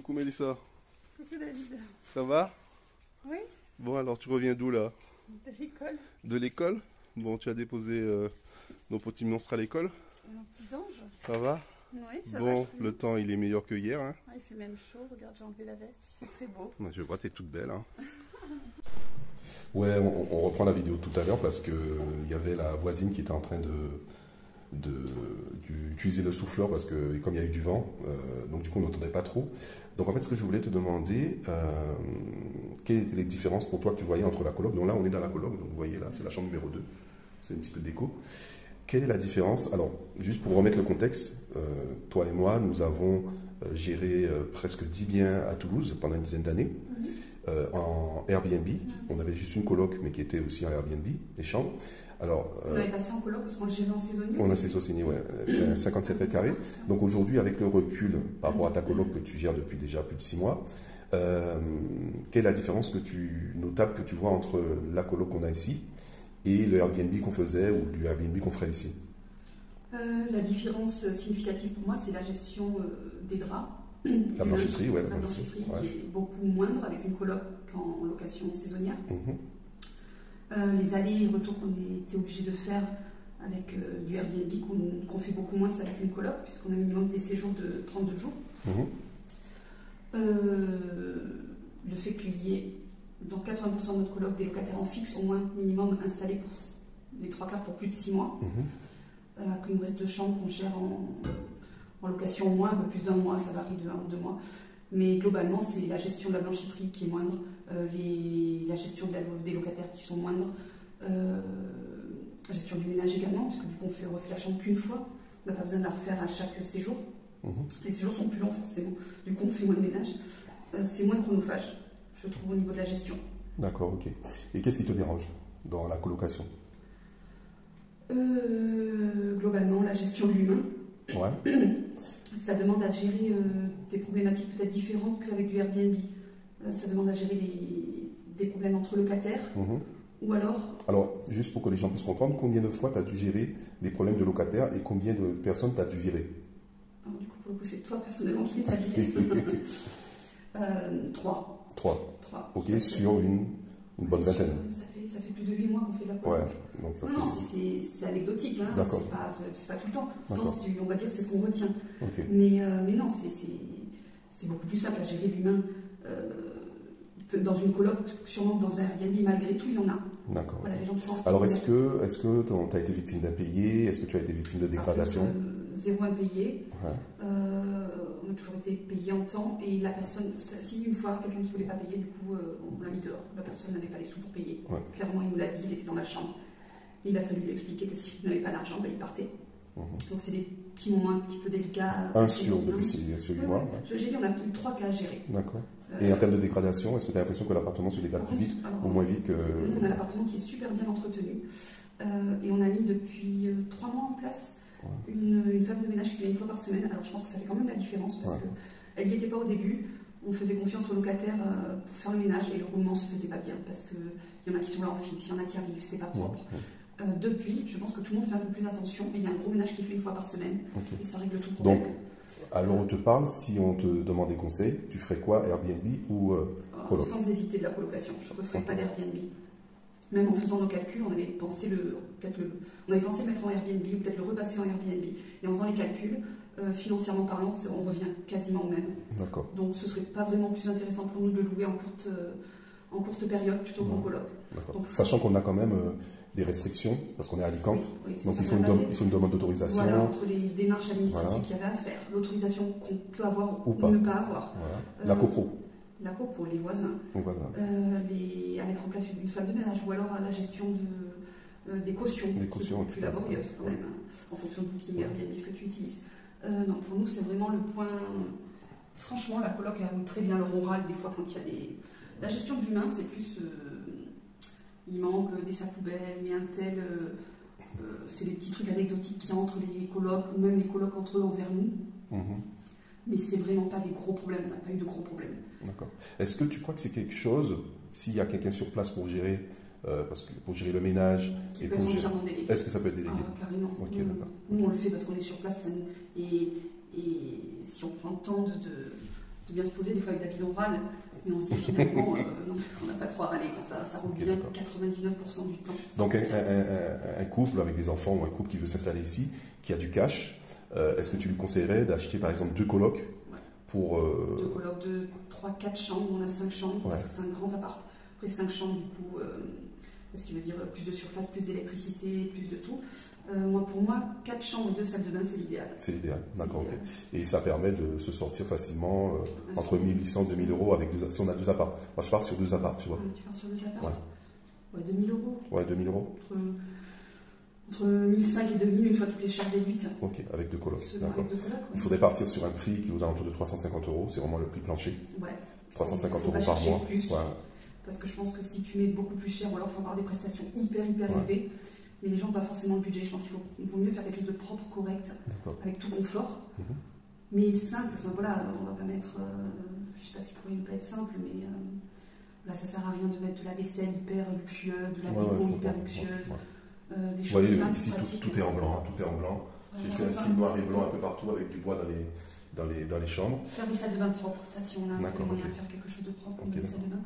Coucou Mélissa, Coucou David. ça va? Oui, Bon alors tu reviens d'où là? de l'école. De l'école? Bon tu as déposé nos petits monstres à l'école? Mon petit ange. Ça va? Oui, ça Bon, va. le temps il est meilleur que hier hein? Ah, il fait même chaud, regarde, j'ai enlevé la veste, c'est très beau. Ouais, je vois, t'es toute belle hein. Ouais, on reprend la vidéo tout à l'heure parce que il y avait la voisine qui était en train d'utiliser le souffleur parce que comme il y a eu du vent, donc du coup on n'entendait pas trop. Donc en fait ce que je voulais te demander, quelles étaient les différences pour toi que tu voyais entre la coloc? Donc là on est dans la coloc, donc vous voyez là c'est la chambre numéro 2, c'est un petit peu de déco. Quelle est la différence? Alors juste pour remettre le contexte, toi et moi nous avons géré presque 10 biens à Toulouse pendant une dizaine d'années. En Airbnb, on avait juste une coloc mais qui était aussi en Airbnb, des chambres. Alors, On avait passé en coloc parce qu'on le gérait en saisonnier. on a saisonnier, ouais, 57 mètres carrés. Donc aujourd'hui, avec le recul par rapport à ta coloc que tu gères depuis déjà plus de 6 mois, quelle est la différence notable que tu vois entre la coloc qu'on a ici et le Airbnb qu'on faisait ou du Airbnb qu'on ferait ici? La différence significative pour moi, c'est la gestion des draps. La blanchisserie, ouais, la blanchisserie qui est beaucoup moindre avec une coloc qu'en location saisonnière. Les allers et retours qu'on était obligé de faire avec du Airbnb, qu'on fait beaucoup moins avec une coloc, puisqu'on a minimum des séjours de 32 jours. Le fait qu'il y ait dans 80% de notre coloc des locataires en fixe, au moins minimum installés pour les 3/4 pour plus de 6 mois. Après, il nous reste 2 chambres qu'on gère en location au moins, un peu plus d'un mois, ça varie de 1 ou 2 mois. Mais globalement, c'est la gestion de la blanchisserie qui est moindre, la gestion des locataires qui sont moindres, la gestion du ménage également, parce que du coup, on refait la chambre qu'une fois. On n'a pas besoin de la refaire à chaque séjour. Les séjours sont plus longs, forcément. Du coup, on fait moins de ménage. C'est moins chronophage, je trouve, au niveau de la gestion. D'accord, ok. Et qu'est-ce qui te dérange dans la colocation? Globalement, la gestion de l'humain. Ouais. Ça demande à gérer des problématiques peut-être différentes qu'avec du Airbnb. Ça demande à gérer des problèmes entre locataires. Ou alors... Alors, juste pour que les gens puissent comprendre, combien de fois tu as dû gérer des problèmes de locataires et combien de personnes tu as dû virer? Alors, du coup, pour le coup, c'est toi personnellement qui les as virés. 3. 3. Ok, sur une bonne vingtaine. Ça fait plus de 8 mois qu'on fait de la coloc. Ouais, donc non, c'est anecdotique, hein, c'est pas tout le temps. Pourtant, on va dire que c'est ce qu'on retient. Okay. Mais non, c'est beaucoup plus simple à gérer l'humain. Dans une coloc, sûrement dans un Airbnb, malgré tout, il y en a. D'accord. Voilà, les gens qui pensent. Alors, est-ce que tu as été victime d'impayés? Est-ce que tu as été victime de dégradation? Zéro impayé. Ouais. On a toujours été payé en temps. Et la personne, si une fois quelqu'un qui ne voulait pas payer, du coup, on l'a mis dehors. La personne n'avait pas les sous pour payer. Ouais. Clairement, il nous l'a dit, il était dans la chambre. Il a fallu lui expliquer que s'il n'avait pas d'argent, ben, il partait. Donc, c'est des petits moments un petit peu délicats. Un sur depuis 8 mois. Ouais. J'ai dit, on a eu 3 cas à gérer. D'accord. Et en termes de dégradation, est-ce que tu as l'impression que l'appartement se dégrade plus vite ou moins vite que... On a l'appartement qui est super bien entretenu. Et on a mis depuis 3 mois en place une femme de ménage qui vient 1 fois par semaine. Alors je pense que ça fait quand même la différence parce qu'elle n'y était pas au début. On faisait confiance aux locataires pour faire le ménage et le roulement ne se faisait pas bien parce qu'il y en a qui sont là en fixe, il y en a qui arrivent, c'était pas propre. Depuis, je pense que tout le monde fait un peu plus attention et il y a un gros ménage qui est fait 1 fois par semaine et ça règle tout le problème. Donc, à l'heure où on te parle, si on te demande des conseils, tu ferais quoi, Airbnb ou coloc? Sans hésiter de la colocation, je ne referais pas d'Airbnb. Même en faisant nos calculs, on avait pensé mettre en Airbnb ou peut-être le repasser en Airbnb. Et en faisant les calculs, financièrement parlant, on revient quasiment au même. D'accord. Donc ce ne serait pas vraiment plus intéressant pour nous de le louer en courte période plutôt qu'en coloc. Sachant qu'on a quand même des restrictions, parce qu'on est à Alicante, donc il faut une demande d'autorisation. Voilà, entre les démarches administratives qu'il y avait à faire, l'autorisation qu'on peut avoir ou ne pas avoir. La copro. La copro, les voisins. À mettre en place une femme de ménage, ou alors à la gestion des cautions. Des cautions, plus laborieuses quand même, en fonction de Booking, Airbnb, ce que tu utilises. Non, pour nous, c'est vraiment le point... Franchement, la coloc, elle roule très bien le râle des fois quand il y a des... La gestion de l'humain, c'est plus... il manque des sacs poubelles, mais un tel... c'est des petits trucs anecdotiques qu'il y a entre les colocs, ou même les colocs entre eux envers nous. Mais c'est vraiment pas des gros problèmes, on n'a pas eu de gros problèmes. D'accord. Est-ce que tu crois que c'est quelque chose, s'il y a quelqu'un sur place pour gérer, pour gérer le ménage, qui peut être entièrement délégué? Est-ce que ça peut être délégué? Carrément. Okay, nous, on le fait parce qu'on est sur place et si on prend le temps de bien se poser, des fois avec David Oral, mais on se dit finalement, non, on n'a pas trop à râler, ça roule bien 99% du temps. Donc un couple avec des enfants ou un couple qui veut s'installer ici, qui a du cash, est-ce que tu lui conseillerais d'acheter par exemple 2 colocs pour... 2 colocs de 3-4 chambres, on a 5 chambres, parce que c'est un grand appart. Après 5 chambres, du coup, ce qui veut dire plus de surface, plus d'électricité, plus de tout. Pour moi, 4 chambres et 2 salles de bain, c'est l'idéal. C'est l'idéal, d'accord. Okay. Et ça permet de se sortir facilement entre 1800 et 2000 euros avec si on a 2 apparts. Moi, je pars sur 2 apparts, tu vois. Tu pars sur 2 apparts? Ouais, 2000 euros. Ouais, 2000 euros. Entre 1500 et 2000, une fois toutes les charges déduites. Ok, avec 2 colocs. D'accord. Ouais. Il faudrait partir sur un prix qui est aux alentours de 350 euros. C'est vraiment le prix plancher. Ouais. 350 euros par mois. Plus, parce que je pense que si tu mets beaucoup plus cher, ou alors il faut avoir des prestations hyper élevées. Mais les gens n'ont pas forcément le budget. Je pense qu'il vaut mieux faire quelque chose de propre, correct, avec tout confort. Mais simple, enfin voilà, on va pas mettre. Je ne sais pas ce qui pourrait ne pas être simple, mais là ça sert à rien de mettre de la vaisselle hyper luxueuse, de la déco hyper luxueuse. Des choses simples, ici tout est en blanc, tout est en blanc. J'ai fait un style noir et blanc un peu partout avec du bois dans les chambres. Faire des salles de bain propres, ça si on a moyen de faire quelque chose de propre, des salles de bain.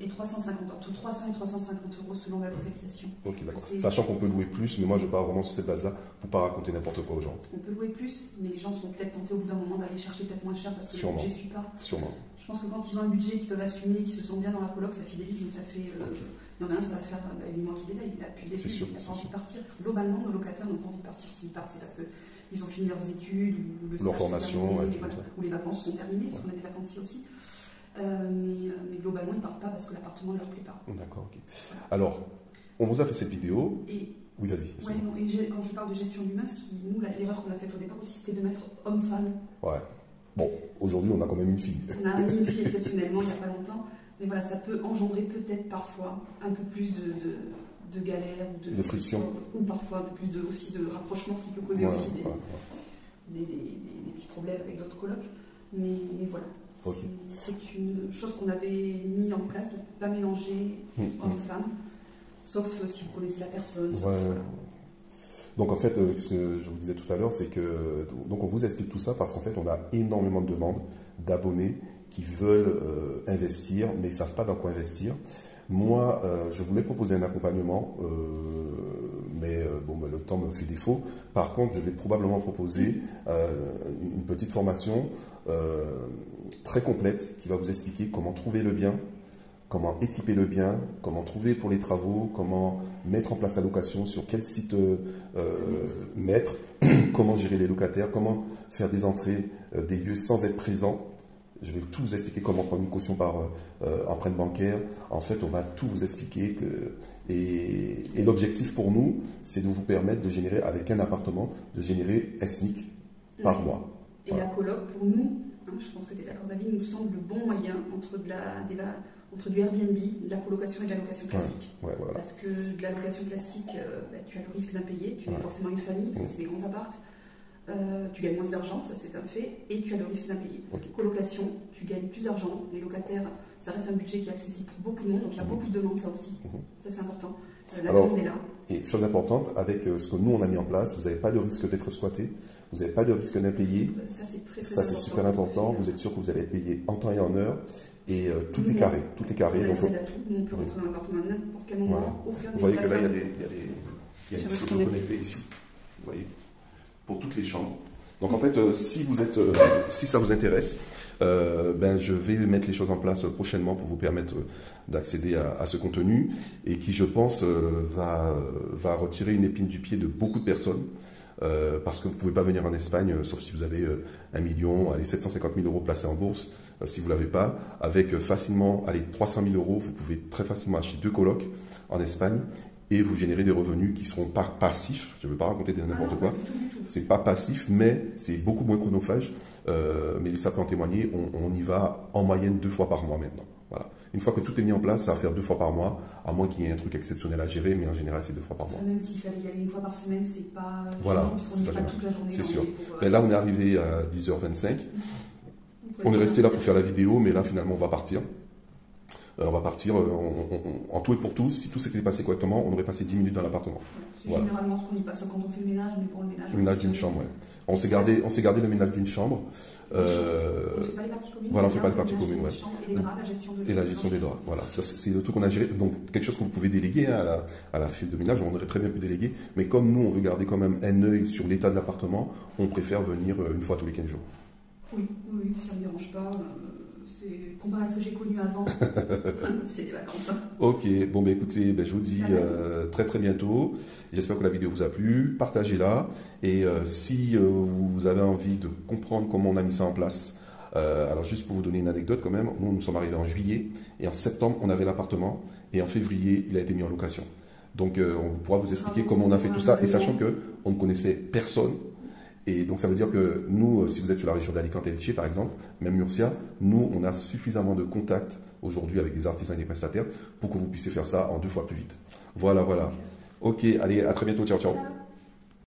Et 350, entre 300 et 350 euros selon la localisation. Ok, d'accord. Sachant qu'on peut louer plus, mais moi je pars vraiment sur cette base-là pour ne pas raconter n'importe quoi aux gens. On peut louer plus, mais les gens sont peut-être tentés au bout d'un moment d'aller chercher peut-être moins cher parce que le budget ne suit pas. Sûrement. Je pense que quand ils ont un budget qu'ils peuvent assumer, qu'ils se sentent bien dans la coloc, ça fidélise, mais ça fait. Il y en a un, ça va faire 8 mois qu'il est là, il a plus de début, il n'a pas envie de partir. Globalement, nos locataires n'ont pas envie de partir. S'ils partent, c'est parce qu'ils ont fini leurs études, ou leur formation, ou les vacances sont terminées, parce qu'on a des vacanciers aussi. Mais globalement, ils ne partent pas parce que l'appartement ne leur plaît pas. D'accord, ok. Voilà. Alors, on vous a fait cette vidéo. Oui, vas-y. Et quand je parle de gestion d'humain, l'erreur qu'on a faite au départ aussi, c'était de mettre homme-femme. Ouais. Bon, aujourd'hui, on a quand même une fille. On a mis une fille exceptionnellement il n'y a pas longtemps. Mais voilà, ça peut engendrer peut-être parfois un peu plus de galères ou de friction. Ou parfois un peu plus aussi de rapprochement, ce qui peut causer aussi des petits problèmes avec d'autres colocs. Mais voilà. Okay. C'est une chose qu'on avait mis en place, de ne pas mélanger homme-femme, sauf si vous connaissez la personne. Donc en fait, ce que je vous disais tout à l'heure, c'est que donc on vous explique tout ça parce qu'en fait, on a énormément de demandes d'abonnés qui veulent investir, mais ils ne savent pas dans quoi investir. Moi, je voulais proposer un accompagnement, mais le temps me fait défaut. Par contre, je vais probablement proposer une petite formation très complète qui va vous expliquer comment trouver le bien, comment équiper le bien, comment trouver pour les travaux, comment mettre en place la location, sur quel site mettre, comment gérer les locataires, comment faire des entrées des lieux sans être présent. Je vais tout vous expliquer comment prendre une caution par empreinte bancaire. En fait, on va tout vous expliquer. Et l'objectif pour nous, c'est de vous permettre de générer, avec un appartement, de générer un SMIC par mois. Et la coloc, pour nous, je pense que tu es d'accord David, nous semble le bon moyen entre du Airbnb, de la colocation et de la location classique. Voilà. Parce que de la location classique, tu as le risque d'impayé, tu as forcément une famille, parce que c'est des grands apparts. Tu gagnes moins d'argent, ça c'est un fait, et tu as le risque d'impayé. Colocation, tu gagnes plus d'argent, les locataires, ça reste un budget qui est accessible pour beaucoup de monde, donc il y a beaucoup de demandes, ça aussi. Ça c'est important. La demande est là. Et chose importante, avec ce que nous on a mis en place, vous n'avez pas de risque d'être squatté, vous n'avez pas de risque d'impayé. Ça c'est super important, vous êtes sûr que vous allez être payé en temps et en heure. Et tout est carré, tout est carré. Donc, on peut rentrer dans l'appartement à n'importe quel moment. Vous voyez que là, il y a des sites connectés ici. Vous voyez, pour toutes les chambres. Donc en fait, si ça vous intéresse, je vais mettre les choses en place prochainement pour vous permettre d'accéder à ce contenu et qui, je pense, va retirer une épine du pied de beaucoup de personnes. Parce que vous ne pouvez pas venir en Espagne, sauf si vous avez 1 million, 750 000 euros placés en bourse. Si vous ne l'avez pas, avec facilement 300 000 euros, vous pouvez très facilement acheter 2 colocs en Espagne et vous générer des revenus qui ne seront pas passifs. Je ne veux pas raconter n'importe quoi. Ce n'est pas passif, mais c'est beaucoup moins chronophage. Mais ça peut en témoigner. On y va en moyenne 2 fois par mois maintenant. Voilà. Une fois que tout est mis en place, ça va faire 2 fois par mois, à moins qu'il y ait un truc exceptionnel à gérer, mais en général, c'est 2 fois par mois. Même s'il fallait y aller 1 fois par semaine, c'est pas voilà, parce qu'on n'est pas toute la journée. C'est sûr. Mais là, on est arrivé à 10h25. On est resté là pour faire la vidéo, mais là, finalement, on va partir. On va partir en tout et pour tous. Si tout s'était passé correctement, on aurait passé 10 minutes dans l'appartement. C'est Voilà. généralement ce qu'on y passe quand on fait le ménage, mais pour le ménage. Le ménage d'une chambre, ouais. On s'est gardé le ménage d'une chambre. On ne fait pas les parties communes. Voilà, on ne fait pas les parties communes, ouais. Et les draps, la gestion de Et la gestion des draps, voilà. C'est le truc qu'on a géré. Donc, quelque chose que vous pouvez déléguer hein, à la fille de ménage. On aurait très bien pu déléguer. Mais comme nous, on veut garder quand même un œil sur l'état de l'appartement, on préfère venir une fois tous les 15 jours. Oui, ça ne me dérange pas. Comparé à ce que j'ai connu avant, c'est des vacances. Ok, bon, ben écoutez, je vous dis très très bientôt. J'espère que la vidéo vous a plu. Partagez-la. Et si vous avez envie de comprendre comment on a mis ça en place, alors juste pour vous donner une anecdote quand même, nous sommes arrivés en juillet et en septembre on avait l'appartement et en février il a été mis en location. Donc on pourra vous expliquer comment on a fait tout ça et sachant qu'on ne connaissait personne. Et donc ça veut dire que nous, si vous êtes sur la région d'Alicante et Elche par exemple, même Murcia, nous on a suffisamment de contacts aujourd'hui avec des artisans et des prestataires pour que vous puissiez faire ça en 2 fois plus vite. Voilà, voilà. Ok, allez, à très bientôt, ciao, ciao.